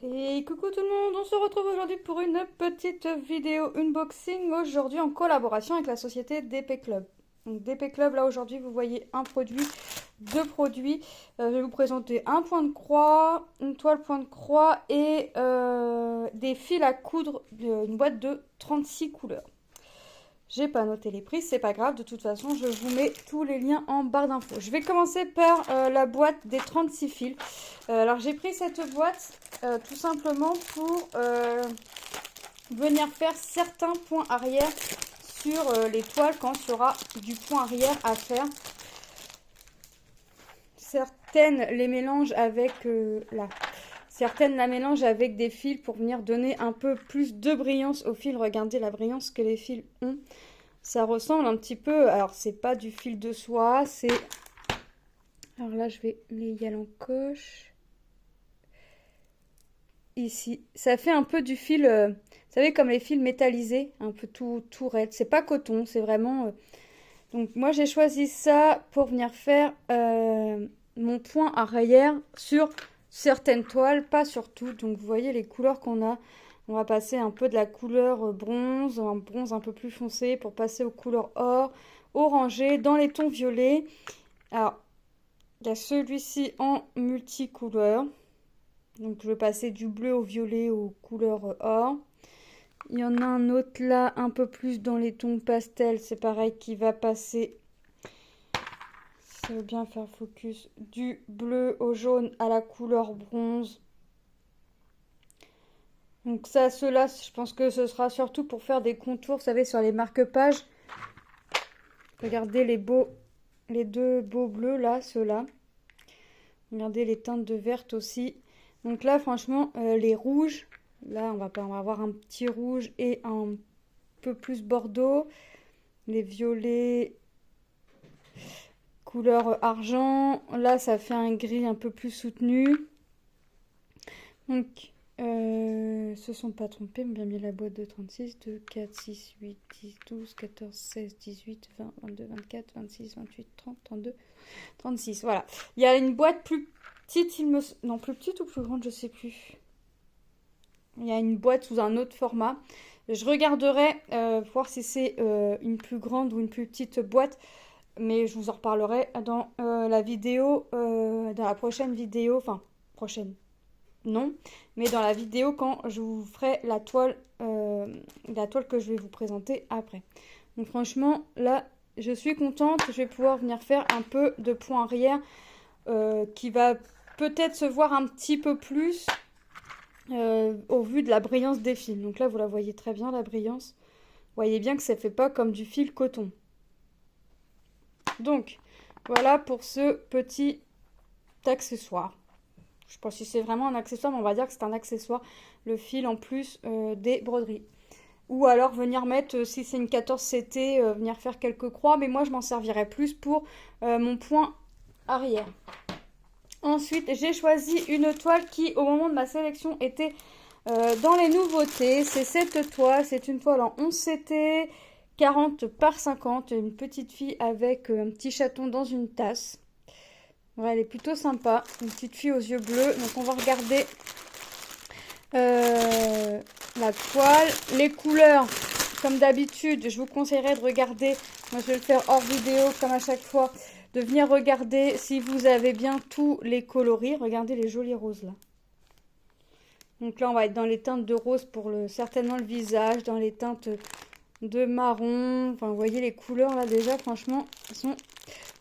Et coucou tout le monde, on se retrouve aujourd'hui pour une petite vidéo unboxing, aujourd'hui en collaboration avec la société DP Club. Donc DP Club, là aujourd'hui vous voyez un produit, deux produits. Je vais vous présenter un point de croix, une toile point de croix et des fils à coudre, une boîte de 36 couleurs. J'ai pas noté les prix, c'est pas grave, de toute façon je vous mets tous les liens en barre d'infos. Je vais commencer par la boîte des 36 fils. Alors j'ai pris cette boîte tout simplement pour venir faire certains points arrière sur les toiles quand il y aura du point arrière à faire. Certaines les mélangent avec Certaines la mélangent avec des fils pour venir donner un peu plus de brillance au fil. Regardez la brillance que les fils ont. Ça ressemble un petit peu... Alors, c'est pas du fil de soie, c'est... Alors là, je vais les y aller en coche. Ici. Ça fait un peu du fil... vous savez, comme les fils métallisés. Un peu tout raide. C'est pas coton, c'est vraiment... Donc, moi, j'ai choisi ça pour venir faire mon point arrière sur... certaines toiles, pas sur toutes. Donc vous voyez les couleurs qu'on a. On va passer un peu de la couleur bronze, un bronze un peu plus foncé pour passer aux couleurs or, orangé, dans les tons violets. Alors, il y a celui-ci en multicouleur. Donc je vais passer du bleu au violet aux couleurs or. Il y en a un autre là, un peu plus dans les tons pastel. C'est pareil, qui va passer... Ça veut bien faire focus. Du bleu au jaune à la couleur bronze. Donc ça, ceux-là, je pense que ce sera surtout pour faire des contours, vous savez, sur les marque-pages. Regardez les deux beaux bleus là, ceux-là. Regardez les teintes de verte aussi. Donc là, franchement, les rouges, là, on va avoir un petit rouge et un peu plus bordeaux. Les violets, couleur argent. Là, ça fait un gris un peu plus soutenu. Donc, se sont pas trompés, ont bien mis la boîte de 36, 2, 4, 6, 8, 10, 12, 14, 16, 18, 20, 22, 24, 26, 28, 30, 32, 36. Voilà. Il y a une boîte plus petite, non, plus petite ou plus grande, je sais plus. Il y a une boîte sous un autre format. Je regarderai voir si c'est une plus grande ou une plus petite boîte. Mais je vous en reparlerai dans la vidéo, dans la prochaine vidéo. Enfin, prochaine. Non, mais dans la vidéo quand je vous ferai la toile que je vais vous présenter après. Donc franchement, là, je suis contente. Je vais pouvoir venir faire un peu de point arrière qui va peut-être se voir un petit peu plus au vu de la brillance des fils. Donc là, vous la voyez très bien, la brillance. Vous voyez bien que ça ne fait pas comme du fil coton. Donc, voilà pour ce petit accessoire. Je sais pas si c'est vraiment un accessoire, mais on va dire que c'est un accessoire. Le fil en plus des broderies. Ou alors venir mettre, si c'est une 14 CT, venir faire quelques croix. Mais moi, je m'en servirai plus pour mon point arrière. Ensuite, j'ai choisi une toile qui, au moment de ma sélection, était dans les nouveautés. C'est cette toile. C'est une toile en 11 CT, 40 par 50. Une petite fille avec un petit chaton dans une tasse. Ouais, elle est plutôt sympa. Une petite fille aux yeux bleus. Donc on va regarder la toile. Les couleurs, comme d'habitude, je vous conseillerais de regarder. Moi, je vais le faire hors vidéo, comme à chaque fois. De venir regarder si vous avez bien tous les coloris. Regardez les jolis roses là. Donc là, on va être dans les teintes de rose pour certainement le visage. Dans les teintes de marron. Enfin, vous voyez les couleurs là déjà, franchement, elles sont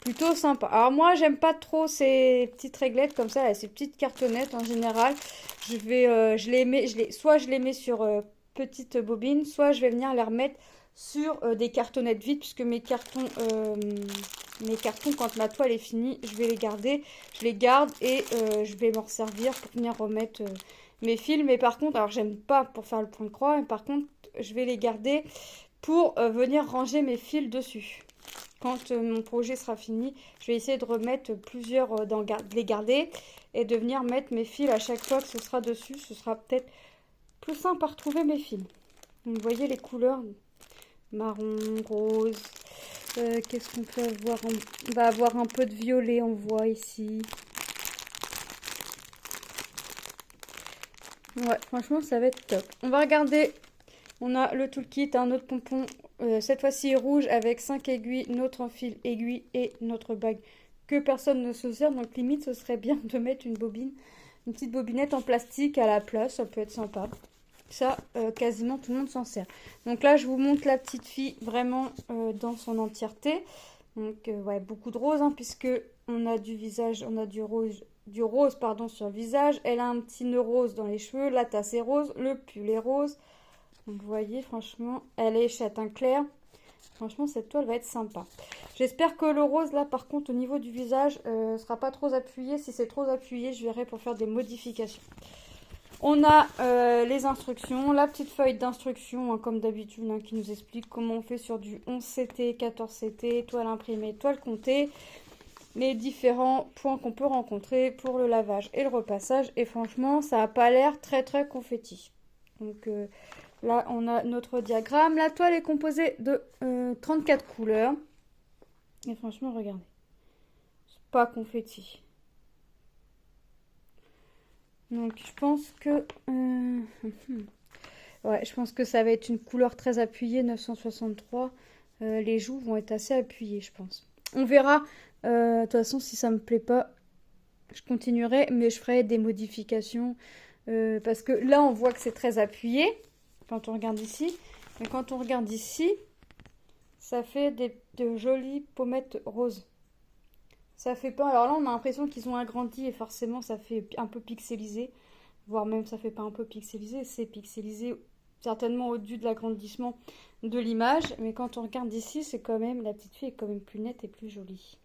plutôt sympa. Alors moi, j'aime pas trop ces petites réglettes comme ça, là, ces petites cartonnettes en général. Soit je les mets sur petites bobines, soit je vais venir les remettre sur des cartonnettes vides, puisque mes cartons, quand ma toile est finie, je vais les garder. Je les garde et je vais m'en servir pour venir remettre mes fils. Mais par contre, alors j'aime pas pour faire le point de croix, mais par contre, je vais les garder pour venir ranger mes fils dessus. Quand mon projet sera fini, je vais essayer de remettre plusieurs, de les garder et de venir mettre mes fils à chaque fois que ce sera dessus. Ce sera peut-être plus simple à retrouver mes fils. Donc, vous voyez les couleurs marron, rose. Qu'est-ce qu'on peut avoir? On va avoir un peu de violet, on voit ici. Ouais, franchement, ça va être top. On va regarder. On a le toolkit, un autre pompon. Cette fois-ci rouge avec 5 aiguilles, notre enfil aiguille et notre bague que personne ne se sert. Donc limite, ce serait bien de mettre une bobine, une petite bobinette en plastique à la place. Ça peut être sympa. Ça, quasiment tout le monde s'en sert. Donc là, je vous montre la petite fille vraiment dans son entièreté. Donc, ouais, beaucoup de rose, hein, puisque on a du visage, on a du rose pardon, sur le visage. Elle a un petit nœud rose dans les cheveux. La tasse est rose, le pull est rose. Donc, vous voyez, franchement, elle est châtain clair. Franchement, cette toile va être sympa. J'espère que le rose, là, par contre, au niveau du visage, sera pas trop appuyé. Si c'est trop appuyé, je verrai pour faire des modifications. On a les instructions, la petite feuille d'instruction, hein, comme d'habitude, hein, qui nous explique comment on fait sur du 11CT, 14CT, toile imprimée, toile comptée, les différents points qu'on peut rencontrer pour le lavage et le repassage. Et franchement, ça n'a pas l'air très très confetti. Donc là, on a notre diagramme. La toile est composée de 34 couleurs. Et franchement, regardez, c'est pas confetti. Donc je pense que ouais, je pense que ça va être une couleur très appuyée, 963. Les joues vont être assez appuyées, je pense. On verra. De toute façon, si ça me plaît pas, je continuerai, mais je ferai des modifications parce que là, on voit que c'est très appuyé quand on regarde ici. Mais quand on regarde ici, ça fait de jolies pommettes roses. Ça fait pas. Alors là, on a l'impression qu'ils ont agrandi et forcément, ça fait un peu pixelisé. Voire même, ça fait pas un peu pixelisé, c'est pixelisé certainement au-dessus de l'agrandissement de l'image. Mais quand on regarde ici, c'est quand même. La petite fille est quand même plus nette et plus jolie.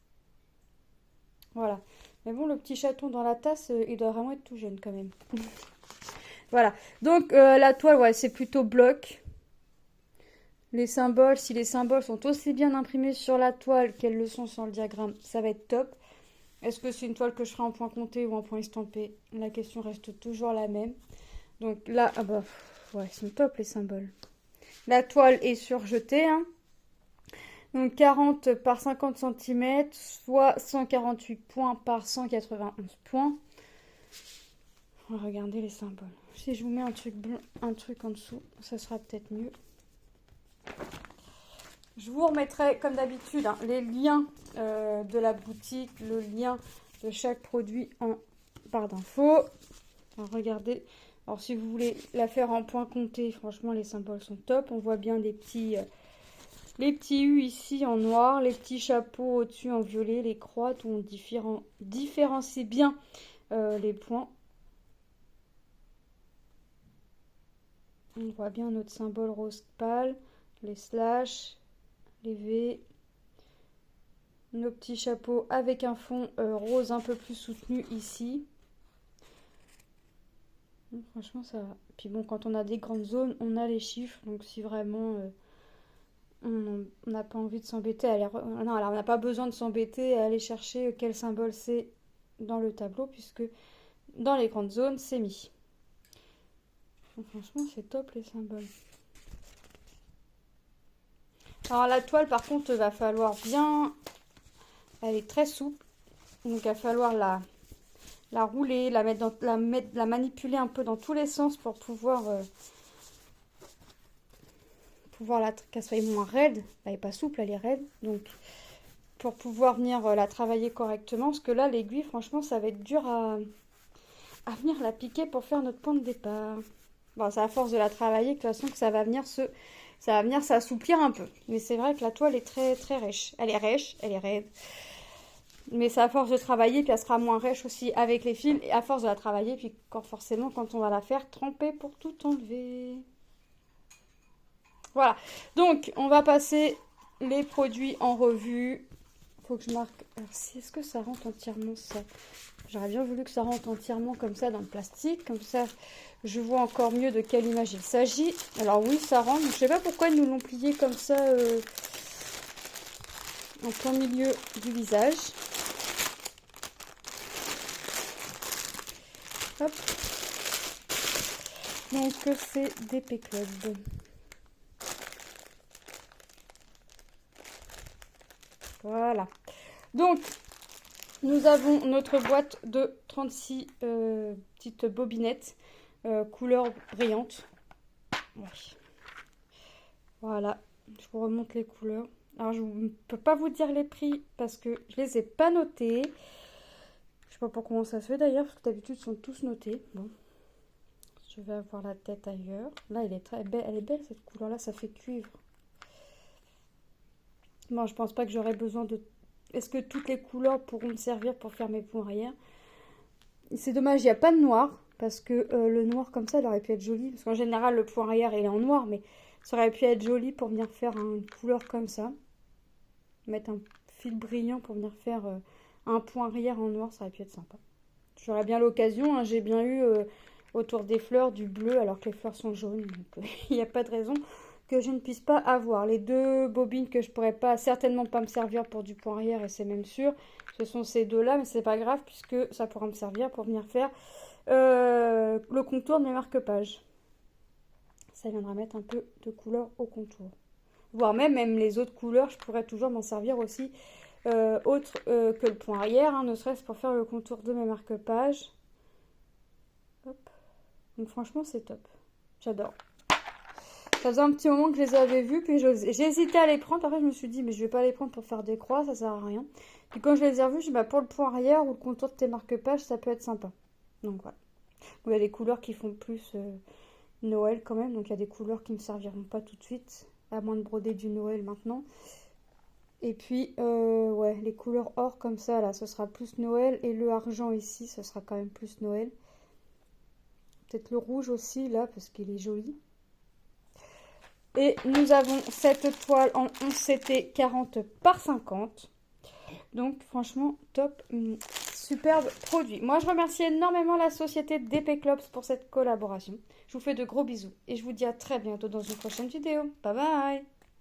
Voilà. Mais bon, le petit chaton dans la tasse, il doit vraiment être tout jeune quand même. Voilà. Donc, la toile, ouais, c'est plutôt bloc. Les symboles, si les symboles sont aussi bien imprimés sur la toile qu'elles le sont sur le diagramme, ça va être top. Est-ce que c'est une toile que je ferai en point compté ou en point estampé? La question reste toujours la même. Donc là, ah bah, ouais, ils sont top les symboles. La toile est surjetée, hein. Donc 40 par 50 cm, soit 148 points par 191 points. On va regarder les symboles. Si je vous mets un truc blanc, un truc en dessous, ça sera peut-être mieux. Je vous remettrai, comme d'habitude, hein, les liens de la boutique, le lien de chaque produit en barre d'infos. Regardez. Alors, si vous voulez la faire en point compté, franchement, les symboles sont top. On voit bien les petits U ici en noir, les petits chapeaux au-dessus en violet, les croix, où on différencie bien les points. On voit bien notre symbole rose pâle, les slash, les V, nos petits chapeaux avec un fond rose un peu plus soutenu ici. Franchement, ça va. Puis bon, quand on a des grandes zones, on a les chiffres. Donc si vraiment on n'a pas envie de s'embêter, non, alors on n'a pas besoin de s'embêter à aller chercher quel symbole c'est dans le tableau, puisque dans les grandes zones, c'est mis. Donc, franchement, c'est top les symboles. Alors la toile, par contre, va falloir bien... Elle est très souple. Donc il va falloir la rouler, la manipuler un peu dans tous les sens pour pouvoir qu'elle soit moins raide. Elle n'est pas souple, elle est raide. Donc pour pouvoir venir la travailler correctement, parce que là, l'aiguille, franchement, ça va être dur à venir la piquer pour faire notre point de départ. Bon, c'est à force de la travailler, de toute façon, que ça va venir s'assouplir un peu. Mais c'est vrai que la toile est très, très rêche. Elle est rêche, elle est raide. Mais c'est à force de travailler, puis elle sera moins rêche aussi avec les fils. Et à force de la travailler, puis forcément, quand on va la faire, tremper pour tout enlever. Voilà. Donc, on va passer les produits en revue. Faut que je marque. Alors, est-ce que ça rentre entièrement, ça? J'aurais bien voulu que ça rentre entièrement comme ça dans le plastique. Comme ça, je vois encore mieux de quelle image il s'agit. Alors oui, ça rentre. Je ne sais pas pourquoi ils nous l'ont plié comme ça en plein milieu du visage. Hop. Donc c'est des P-Club. Voilà. Donc nous avons notre boîte de 36 petites bobinettes. couleur brillante. Ouais. Voilà, je vous remonte les couleurs. Alors, je ne peux pas vous dire les prix parce que je les ai pas notés. Je sais pas pour comment ça se fait d'ailleurs, parce que d'habitude, ils sont tous notés. Bon, je vais avoir la tête ailleurs. Là, elle est très belle, elle est belle cette couleur-là, ça fait cuivre. Bon, je pense pas que j'aurai besoin de... Est-ce que toutes les couleurs pourront me servir pour faire mes points arrière? C'est dommage, il n'y a pas de noir, parce que le noir comme ça, il aurait pu être joli. Parce qu'en général, le point arrière, il est en noir, mais ça aurait pu être joli pour venir faire une couleur comme ça. Mettre un fil brillant pour venir faire un point arrière en noir, ça aurait pu être sympa. J'aurais bien l'occasion, hein, j'ai bien eu autour des fleurs du bleu, alors que les fleurs sont jaunes. Donc il n'y a pas de raison que je ne puisse pas avoir. Les deux bobines que je pourrais pas, certainement pas me servir pour du point arrière, et c'est même sûr, ce sont ces deux-là, mais c'est pas grave, puisque ça pourra me servir pour venir faire le contour de mes marque-pages. Ça viendra mettre un peu de couleur au contour. Voire même les autres couleurs, je pourrais toujours m'en servir aussi autre que le point arrière, hein, ne serait-ce pour faire le contour de mes marque-pages. Donc franchement, c'est top. J'adore. Ça faisait un petit moment que je les avais vus, puis j'ai hésité à les prendre. Après, je me suis dit, mais je vais pas les prendre pour faire des croix, ça sert à rien. Puis quand je les ai revus, je dis, bah, pour le point arrière ou le contour de tes marque-pages, ça peut être sympa. Donc voilà. Il y a des couleurs qui font plus Noël quand même, donc il y a des couleurs qui ne me serviront pas tout de suite, à moins de broder du Noël maintenant. Et puis, ouais, les couleurs or comme ça, là, ce sera plus Noël. Et le argent ici, ce sera quand même plus Noël. Peut-être le rouge aussi, là, parce qu'il est joli. Et nous avons cette toile en 11CT 40 par 50. Donc, franchement, top. Superbe produit. Moi, je remercie énormément la société DP Clops pour cette collaboration. Je vous fais de gros bisous. Et je vous dis à très bientôt dans une prochaine vidéo. Bye bye!